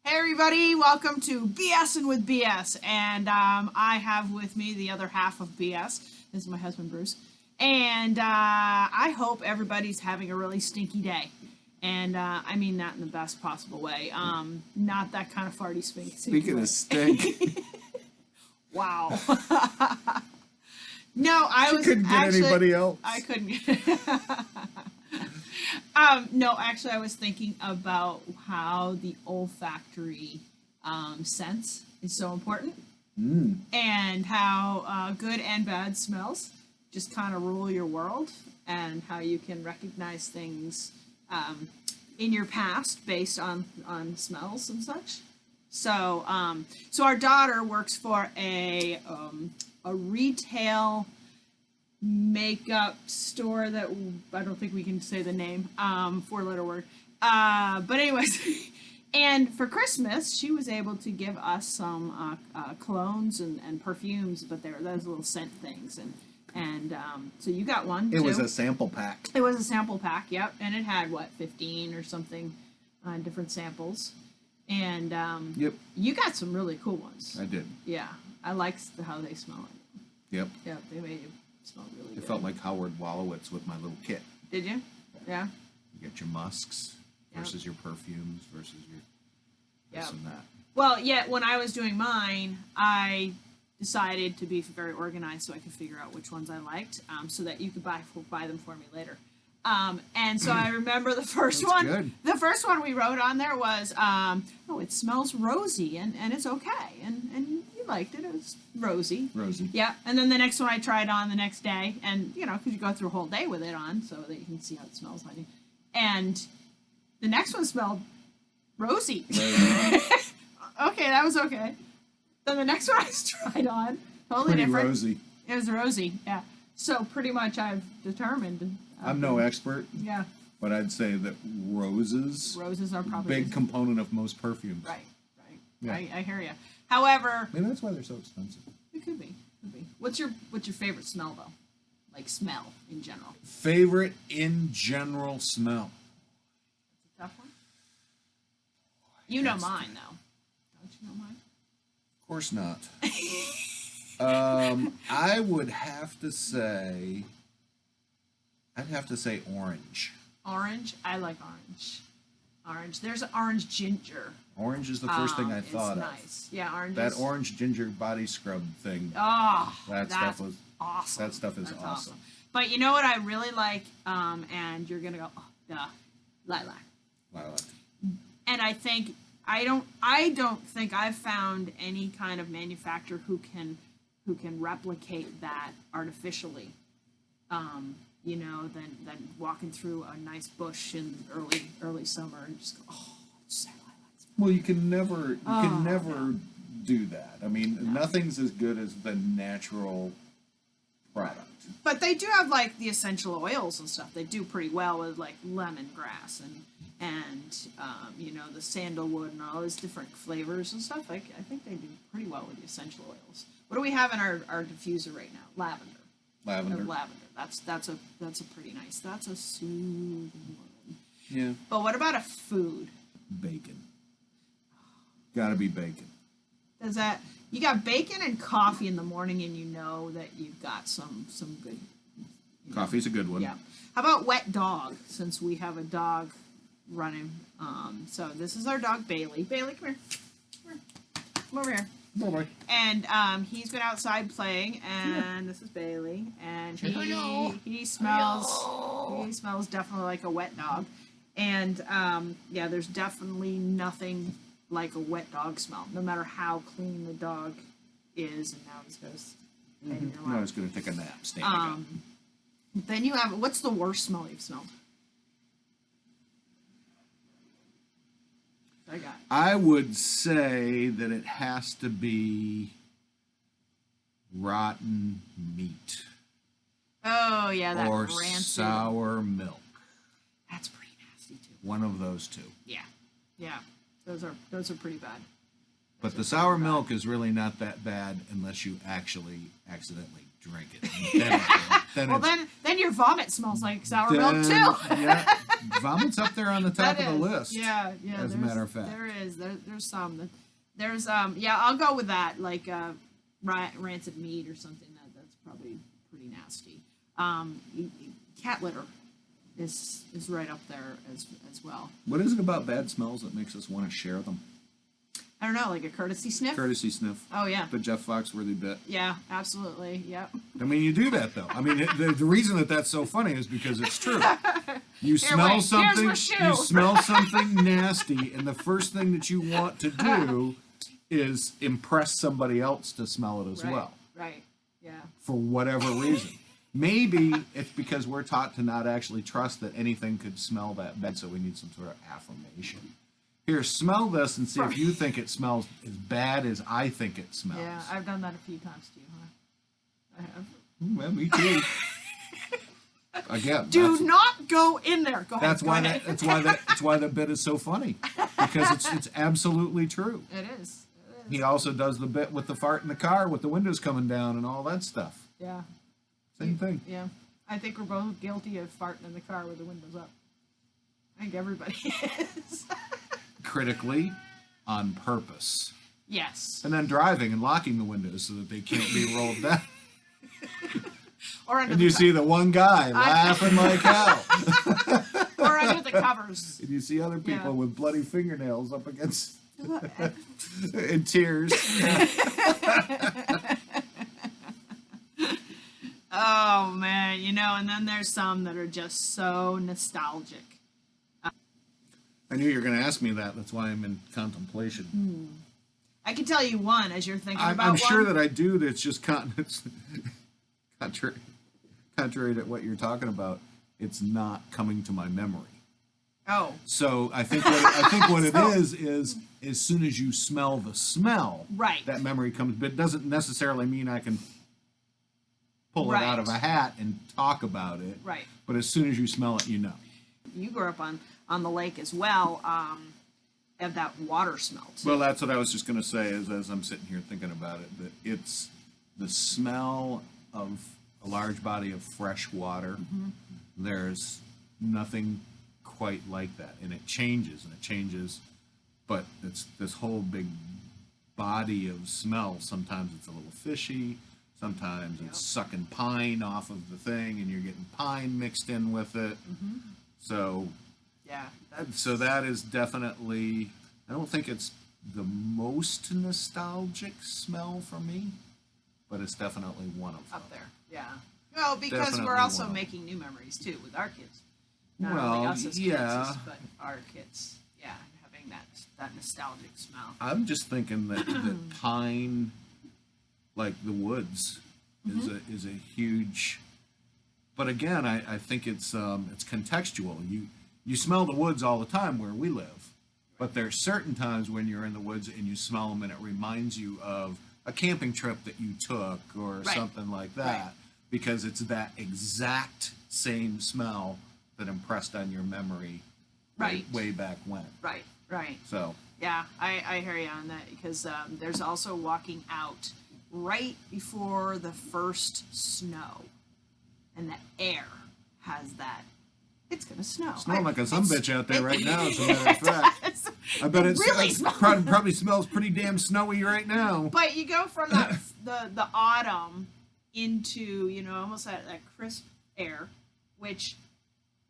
Hey everybody, welcome to BSing with BS, and I have with me the other half of BS. This is my husband Bruce, and I hope everybody's having a really stinky day, and I mean that in the best possible way. Not that kind of farty stinky. Speaking of stink, Wow. No, I you was couldn't get actually anybody else. I couldn't. No, actually, I was thinking about how the olfactory sense is so important, and how good and bad smells just kind of rule your world, and how you can recognize things in your past based on smells and such. So our daughter works for a retail makeup store that I don't think we can say the name, four-letter word. But anyways, and for Christmas, she was able to give us some colognes and perfumes, but there were those little scent things, and so you got one. It too. was a sample pack. It was a sample pack, yep, and it had what 15 or something different samples, and Yep, you got some really cool ones. I did. Yeah, I liked how they smell. Yep, Yeah, they made it smell really it good. felt like Howard Wolowitz with my little kit. Did you? Yeah. You get your musks versus your perfumes versus your this Yep. and that. Well, yeah, when I was doing mine, I decided to be very organized so I could figure out which ones I liked, so that you could buy them for me later. And so I remember the first That's one. good. The first one we wrote on there was, "Oh, it smells rosy, and it's okay." And you liked it. It was rosy. Rosie. Yeah. And then the next one I tried on the next day, and because you go through a whole day with it on, so that you can see how it smells, honey. And the next one smelled rosy. Rosie. Okay, that was okay. Then the next one I tried on, totally Pretty different. rosy. It was rosy, yeah. So pretty much I've determined. I'm no expert, Yeah, but I'd say that roses, roses are probably big component of most perfumes. right, right. Yeah. I hear you. However, Maybe that's why they're so expensive. it could be. What's your favorite smell though? Like smell in general. Favorite in general smell. Tough one. You know That's mine though. Don't you know mine? Of course not. I would have to say, I'd have to say orange. Orange. I like orange. Orange. There's an orange ginger. Orange is the first thing I It's thought nice. Yeah, orange. of. That is- orange ginger body scrub thing. Oh, That that's stuff was awesome. that stuff is That's awesome. But you know what I really like, and you're gonna go, oh, duh, lilac. Lilac. And I don't think I've found any kind of manufacturer who can replicate that artificially. Than walking through a nice bush in early summer and just go, oh, it's so lilac. Well, you can never Oh, do that. I mean, nothing's as good as the natural product. But they do have like the essential oils and stuff. They do pretty well with like lemongrass and the sandalwood and all those different flavors and stuff. I think they do pretty well with the essential oils. What do we have in our diffuser right now? Lavender. Lavender. Lavender. That's a pretty nice. That's a soothing one. Yeah. But what about a food? Bacon. Gotta be bacon. Does that you got bacon and coffee in the morning, and you know that you've got some good. Coffee's a good one. Yeah. How about wet dog? Since we have a dog running. So this is our dog Bailey. Bailey, come here. Come over here. Bye-bye. And he's been outside playing, and this is Bailey, and he smells definitely like a wet dog, and there's definitely nothing like a wet dog smell, no matter how clean the dog is. And now he's going to No, I was gonna take a nap. Standing up. Then you have, what's the worst smell you've smelled? I got. I would say that it has to be rotten meat Oh yeah, that or rancid. sour milk. That's pretty nasty too. One of those two. Yeah, those are pretty bad. But the sour milk is really not that bad unless you actually accidentally drink it. Then your vomit smells like sour milk too. Yeah, vomit's up there on the top of the list. Yeah. As a matter of fact, there's some. There's I'll go with that, like rancid meat or something. That's probably pretty nasty. Cat litter is right up there as well. What is it about bad smells that makes us want to share them? I don't know, like a courtesy sniff. Courtesy sniff. Oh yeah. The Jeff Foxworthy bit. Yeah, absolutely. Yep. I mean, you do that though. I mean, the reason that that's so funny is because it's true. You smell something. You smell something nasty, and the first thing that you want to do is impress somebody else to smell it as well. Right. Yeah. For whatever reason. Maybe it's because we're taught to not actually trust that anything could smell that bad, so we need some sort of affirmation. Here, smell this and see if you think it smells as bad as I think it smells. Yeah, I've done that a few times too, huh? I have. Well, me too. Again, do not go in there. Go that's ahead. That's why that bit is so funny, because it's absolutely true. It is. He also does the bit with the fart in the car with the windows coming down and all that stuff. Yeah. Same thing. Yeah. I think we're both guilty of farting in the car with the windows up. I think everybody is. Critically, on purpose. Yes. And then driving and locking the windows so that they can't be rolled down. And you see the one guy laughing like hell. Or under the covers. And you see other people with bloody fingernails up against in tears. Oh man, and then there's some that are just so nostalgic. I knew you were going to ask me that. That's why I'm in contemplation. I can tell you one as you're thinking about I'm sure that I do. That's just it's contrary to what you're talking about. It's not coming to my memory. Oh. So I think what it is as soon as you smell the smell, right, that memory comes. But it doesn't necessarily mean I can pull it out of a hat and talk about it. Right. But as soon as you smell it, you know. You grew up on the lake as well. Have that water smell too. Well, that's what I was just going to say. As I'm sitting here thinking about it, that it's the smell of a large body of fresh water. Mm-hmm. There's nothing quite like that, and it changes, but it's this whole big body of smell. Sometimes it's a little fishy, sometimes it's sucking pine off of the thing and you're getting pine mixed in with it. Mm-hmm. So that is definitely, I don't think it's the most nostalgic smell for me, but it's definitely one of them. Up there. Yeah. Well, because definitely we're also making new memories too with our kids. Not only us as kids, but our kids, having that nostalgic smell. I'm just thinking that pine, like the woods, is a huge. But again, I think it's contextual. You smell the woods all the time where we live, but there's certain times when you're in the woods and you smell them and it reminds you of a camping trip that you took or something like that, because it's that exact same smell that impressed on your memory way back when. Right. So. Yeah, I hear you on that, because there's also walking out right before the first snow, and the air has that. It's gonna snow. Snowing like a sumbitch out there right now, as a matter of fact. I bet it really probably smells pretty damn snowy right now. But you go from the autumn into, almost that crisp air, which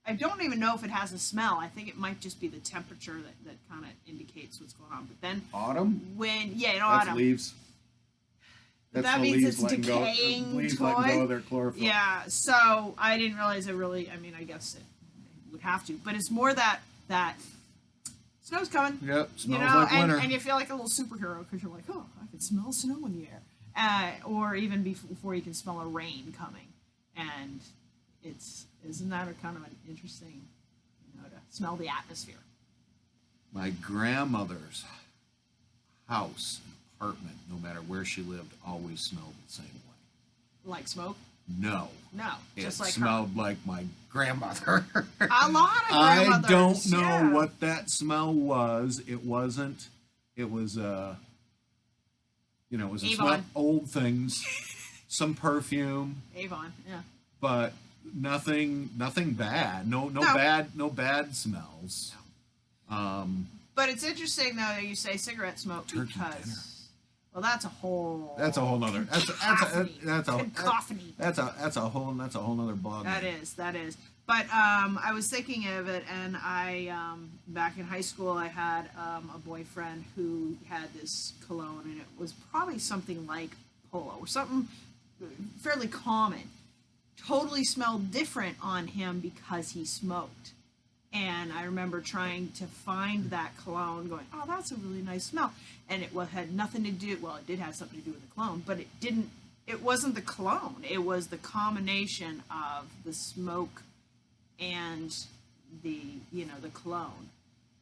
I don't even know if it has a smell. I think it might just be the temperature that kind of indicates what's going on. But then autumn? That's autumn. Leaves. That means it's decaying. Leaves letting go of their chlorophyll. Yeah, so I didn't realize it really, I guess it would have to. But it's more that snow's coming. Yep, smells like winter. And you feel like a little superhero because you're like, oh, I can smell snow in the air. Or even before you can smell a rain coming. And isn't that a kind of an interesting, to smell the atmosphere? My grandmother's house, apartment, no matter where she lived, always smelled the same way. Like smoke? No. Just it like smelled like my grandmother. A lot of grandmothers. I don't know what that smell was. It was it was a Avon. smell old things, some perfume, Avon, yeah. but nothing bad. No bad smells. But it's interesting though that you say cigarette smoke Turkey dinner. because well, that's a whole nother cacophony. that's a whole nother ball game. That is. But I was thinking of it, and I back in high school I had a boyfriend who had this cologne, and it was probably something like Polo or something fairly common. Totally smelled different on him because he smoked. And I remember trying to find that cologne, going, "Oh, that's a really nice smell," and it had nothing to do. Well, it did have something to do with the cologne, but it didn't. It wasn't the cologne. It was the combination of the smoke and the cologne.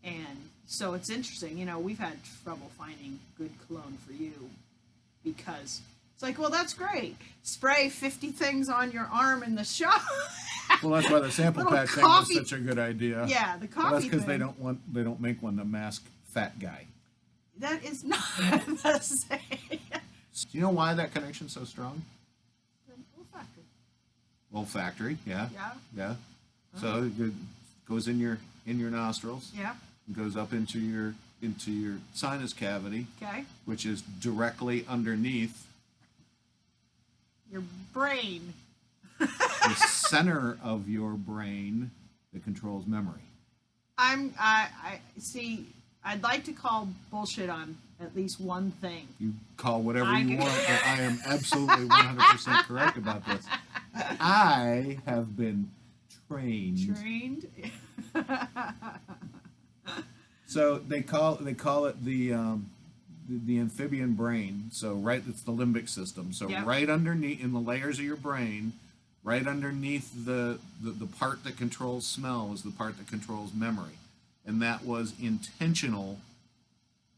And so it's interesting. We've had trouble finding good cologne for you because it's like, well, that's great. Spray 50 things on your arm in the shop. Well, that's why the sample pack thing was such a good idea. Yeah, the coffee. Well, that's because thing. they don't make one to mask fat guy. That is not the same. Do you know why that connection's so strong? Olfactory. Olfactory, yeah. Yeah. So it goes in your nostrils. Yeah. It goes up into your sinus cavity. Okay. Which is directly underneath your brain. the center of your brain that controls memory. I see. I'd like to call bullshit on at least one thing. You call whatever you want, but I am absolutely 100% correct about this. I have been trained. So they call it the amphibian brain. So it's the limbic system. So yep. Right underneath in the layers of your brain, right underneath the part that controls smell is the part that controls memory. And that was intentional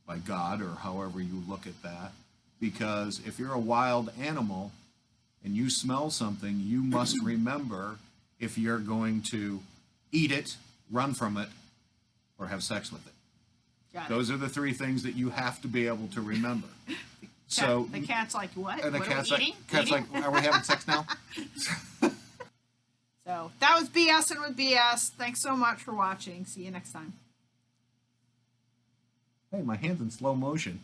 by God, or however you look at that, because if you're a wild animal and you smell something, you must remember if you're going to eat it, run from it, or have sex with it. Those are the three things that you have to be able to remember. So the cat's like, what? And the what cat's are we eating? Cat's like, are we having sex now? So that was BSing with BS. Thanks so much for watching. See you next time. Hey, my hand's in slow motion.